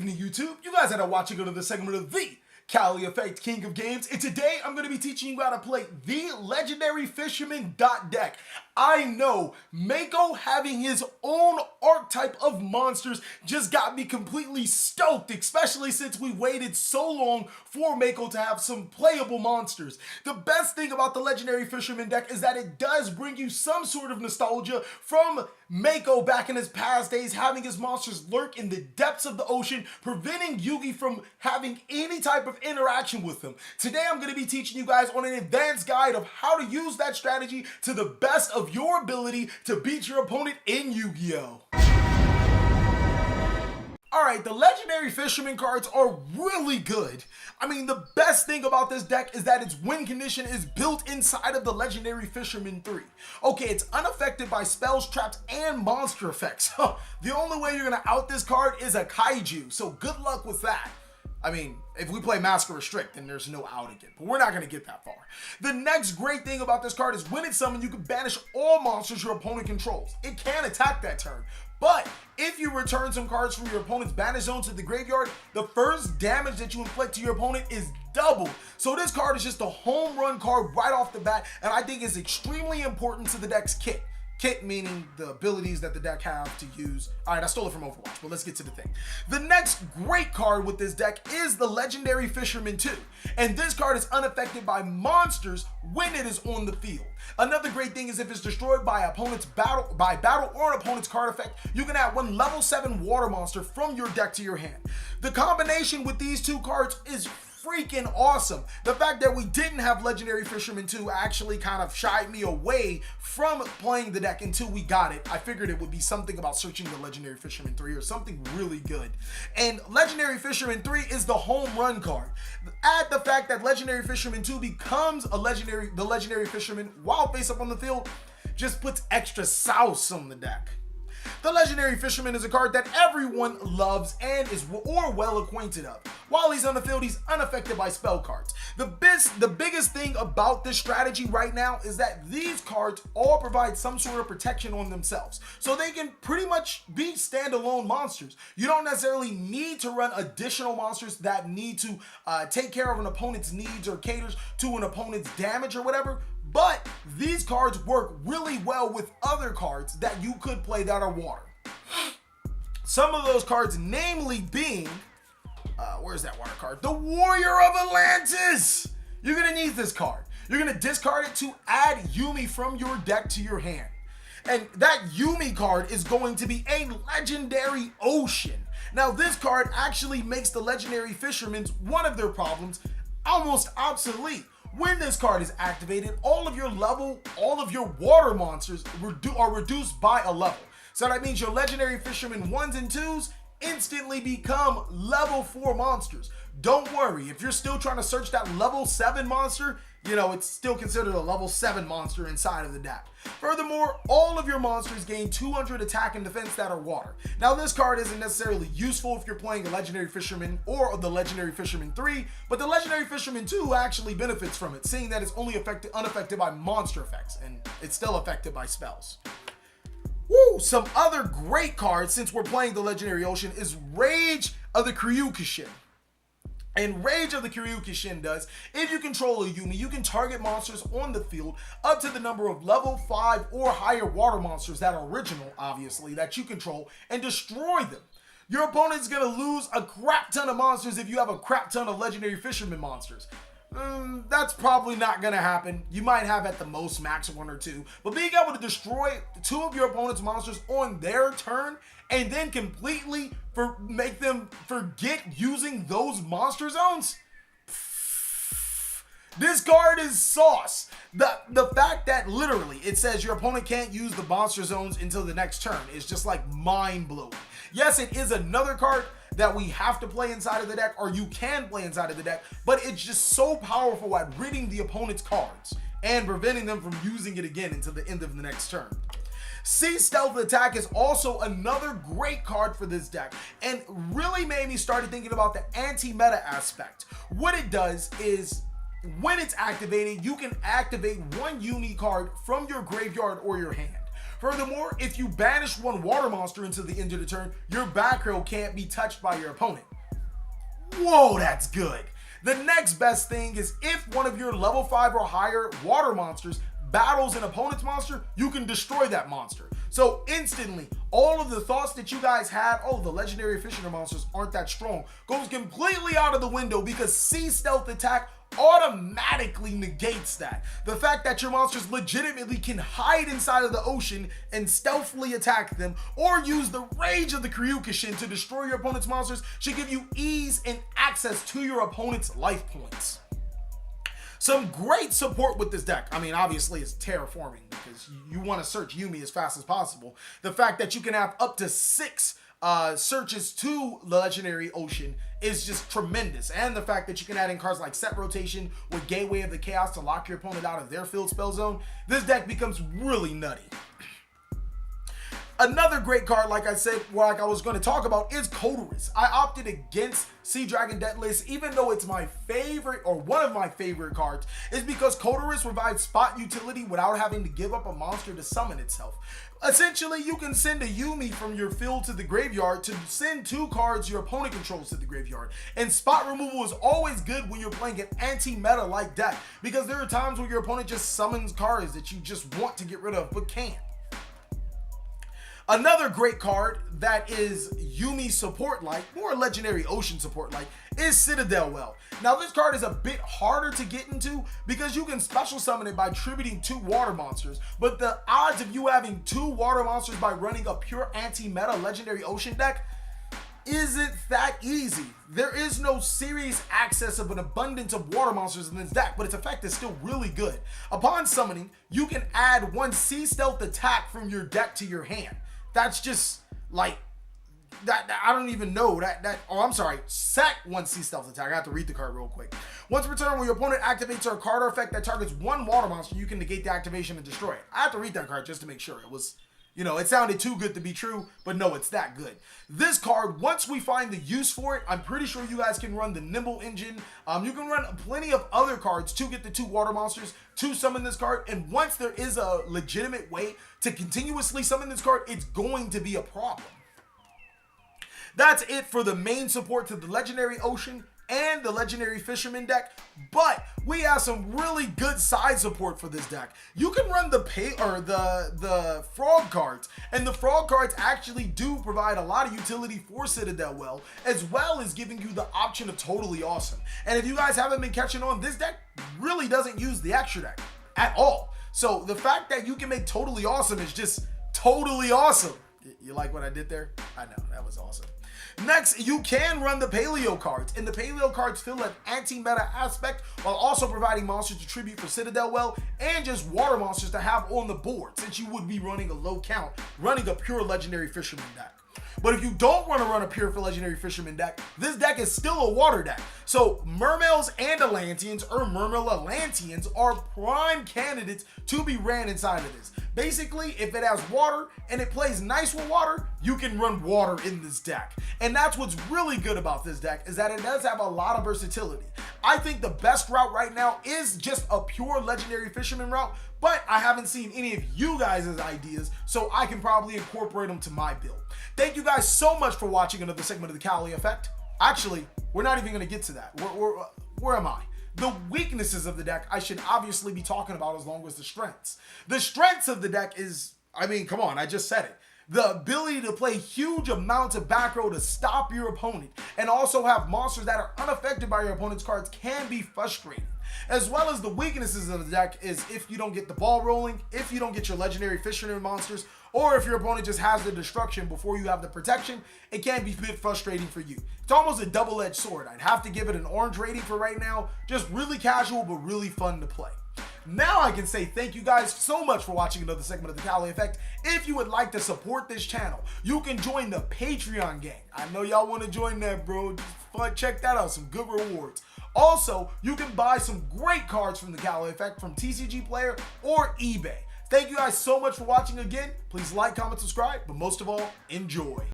evening, YouTube. You guys are watching another segment of TheCaliEffect, King of Games, and today I'm going to be teaching you how to play the Legendary Fisherman deck. I know, Mako having his own archetype of monsters just got me completely stoked, especially since we waited so long for Mako to have some playable monsters. The best thing about the Legendary Fisherman deck is that it does bring you some sort of nostalgia from Mako back in his past days, having his monsters lurk in the depths of the ocean, preventing Yugi from having any type of interaction with them. Today I'm going to be teaching you guys on an advanced guide of how to use that strategy to the best of your ability to beat your opponent in Yu-Gi-Oh! Alright, the Legendary Fisherman cards are really good. I mean, the best thing about this deck is that its win condition is built inside of the Legendary Fisherman 3. Okay, it's unaffected by spells, traps, and monster effects. The only way you're going to out this card is a kaiju, so good luck with that. I mean, if we play Master Restrict, then there's no outing it, but we're not going to get that far. The next great thing about this card is when it's summoned, you can banish all monsters your opponent controls. It can attack that turn, but if you return some cards from your opponent's banish zone to the graveyard, the first damage that you inflict to your opponent is doubled. So this card is just a home run card right off the bat, and I think is extremely important to the deck's kit. Kit meaning the abilities that the deck have to use. Alright, I stole it from Overwatch, but let's get to the thing. The next great card with this deck is the Legendary Fisherman 2. And this card is unaffected by monsters when it is on the field. Another great thing is if it's destroyed by opponent's battle or an opponent's card effect, you can add one level 7 water monster from your deck to your hand. The combination with these two cards is freaking awesome. The fact that we didn't have Legendary Fisherman 2 actually kind of shied me away from playing the deck until we got it. I figured it would be something about searching the Legendary Fisherman 3 or something really good. And Legendary Fisherman 3 is the home run card. Add the fact that Legendary Fisherman 2 becomes the Legendary Fisherman while face up on the field, just puts extra sauce on the deck. The Legendary Fisherman is a card that everyone loves and is well acquainted of. While he's on the field, he's unaffected by spell cards. The biggest thing about this strategy right now is that these cards all provide some sort of protection on themselves. So they can pretty much be standalone monsters. You don't necessarily need to run additional monsters that need to take care of an opponent's needs or caters to an opponent's damage or whatever. But these cards work really well with other cards that you could play that are water. Some of those cards, namely being, where's that water card? The Warrior of Atlantis! You're going to need this card. You're going to discard it to add Yumi from your deck to your hand. And that Yumi card is going to be a Legendary Ocean. Now this card actually makes the Legendary Fishermen's one of their problems almost obsolete. When this card is activated, all of your water monsters are reduced by a level. So that means your Legendary Fisherman 1s and 2s instantly become level 4 monsters. Don't worry, if you're still trying to search that level 7 monster, you know, it's still considered a level 7 monster inside of the deck. Furthermore, all of your monsters gain 200 attack and defense that are water. Now this card isn't necessarily useful if you're playing a Legendary Fisherman or the Legendary Fisherman 3, but the Legendary Fisherman 2 actually benefits from it, seeing that it's only unaffected by monster effects, and it's still affected by spells. Woo! Some other great cards, since we're playing the Legendary Ocean, is Rage of the Kyokushin. And Rage of the Kyokushin does, if you control a Yumi, you can target monsters on the field up to the number of level 5 or higher water monsters that are original, obviously, that you control, and destroy them. Your opponent's going to lose a crap ton of monsters if you have a crap ton of Legendary Fisherman monsters. That's probably not going to happen. You might have at the most max 1 or 2, but being able to destroy 2 of your opponent's monsters on their turn and then completely make them forget using those monster zones, this card is sauce. The fact that literally it says your opponent can't use the monster zones until the next turn is just like mind-blowing. Yes, it is another card that we have to play inside of the deck, or you can play inside of the deck, but it's just so powerful at ridding the opponent's cards and preventing them from using it again until the end of the next turn. Sea Stealth Attack is also another great card for this deck, and really made me start thinking about the anti-meta aspect. What it does is, when it's activated, you can activate one Uni card from your graveyard or your hand. Furthermore, if you banish one water monster until the end of the turn, your back row can't be touched by your opponent. Whoa, that's good. The next best thing is if one of your level 5 or higher water monsters battles an opponent's monster, you can destroy that monster. So instantly, all of the thoughts that you guys had, oh, the legendary fisherman monsters aren't that strong, goes completely out of the window because Sea Stealth Attack automatically negates that. The fact that your monsters legitimately can hide inside of the ocean and stealthily attack them, or use the rage of the Kyokushin to destroy your opponent's monsters, should give you ease and access to your opponent's life points. Some great support with this deck. I mean, obviously it's terraforming because you want to search Yuumi as fast as possible. The fact that you can have up to 6 searches to the Legendary Ocean is just tremendous. And the fact that you can add in cards like Set Rotation with Gateway of the Chaos to lock your opponent out of their field spell zone, this deck becomes really nutty. Another great card, like I said, like I was going to talk about, is Kotorus. I opted against Sea Dragon Deathless, even though it's my favorite, or one of my favorite cards, is because Kotorus provides spot utility without having to give up a monster to summon itself. Essentially, you can send a Yuumi from your field to the graveyard to send 2 cards your opponent controls to the graveyard. And spot removal is always good when you're playing an anti-meta like deck, because there are times where your opponent just summons cards that you just want to get rid of but can't. Another great card that is Yuumi support-like, more Legendary Ocean support-like, is Citadel Well. Now this card is a bit harder to get into because you can special summon it by tributing 2 water monsters, but the odds of you having 2 water monsters by running a pure anti-meta Legendary Ocean deck isn't that easy. There is no serious access of an abundance of water monsters in this deck, but its effect is still really good. Upon summoning, you can add 1 Sea Stealth Attack from your deck to your hand. That's just like that. I don't even know that. Oh, I'm sorry. Sack 1 Sea Stealth Attack. I have to read the card real quick. Once per turn, when your opponent activates a card or effect that targets 1 water monster, you can negate the activation and destroy it. I have to read that card just to make sure it was, you know, it sounded too good to be true, but no, it's that good. This card, once we find the use for it, I'm pretty sure you guys can run the Nimble Engine. You can run plenty of other cards to get the 2 water monsters to summon this card. And once there is a legitimate way to continuously summon this card, it's going to be a problem. That's it for the main support to the Legendary Ocean and the Legendary Fisherman deck, but we have some really good side support for this deck. You can run the frog cards, and the frog cards actually do provide a lot of utility for Citadel Well, as well as giving you the option of Totally Awesome. And if you guys haven't been catching on, this deck really doesn't use the extra deck at all. So the fact that you can make Totally Awesome is just totally awesome. You like what I did there? I know, that was awesome. Next, you can run the Paleo cards, and the Paleo cards fill an anti-meta aspect while also providing monsters to tribute for Citadel Well and just water monsters to have on the board, since you would be running a low count, running a pure Legendary Fisherman deck. But if you don't want to run a pure Legendary Fisherman deck, this deck is still a water deck. So Mermails and Atlanteans, or Mermail Atlanteans, are prime candidates to be ran inside of this. Basically, if it has water and it plays nice with water, you can run water in this deck. And that's what's really good about this deck, is that it does have a lot of versatility. I think the best route right now is just a pure Legendary Fisherman route, but I haven't seen any of you guys' ideas, so I can probably incorporate them to my build. Thank you guys so much for watching another segment of the TheCaliEffect. Actually, we're not even going to get to that. Where am I? The weaknesses of the deck I should obviously be talking about, as long as the strengths. The strengths of the deck is, I mean, come on, I just said it. The ability to play huge amounts of back row to stop your opponent, and also have monsters that are unaffected by your opponent's cards, can be frustrating. As well as the weaknesses of the deck is if you don't get the ball rolling, if you don't get your Legendary Fisherman monsters, or if your opponent just has the destruction before you have the protection, it can be a bit frustrating for you. It's almost a double-edged sword. I'd have to give it an orange rating for right now. Just really casual, but really fun to play. Now I can say thank you guys so much for watching another segment of the TheCaliEffect. If you would like to support this channel, you can join the Patreon gang. I know y'all want to join that, bro. Just fun. Check that out. Some good rewards. Also, you can buy some great cards from the TheCaliEffect from TCGPlayer or eBay. Thank you guys so much for watching again. Please like, comment, subscribe, but most of all, enjoy.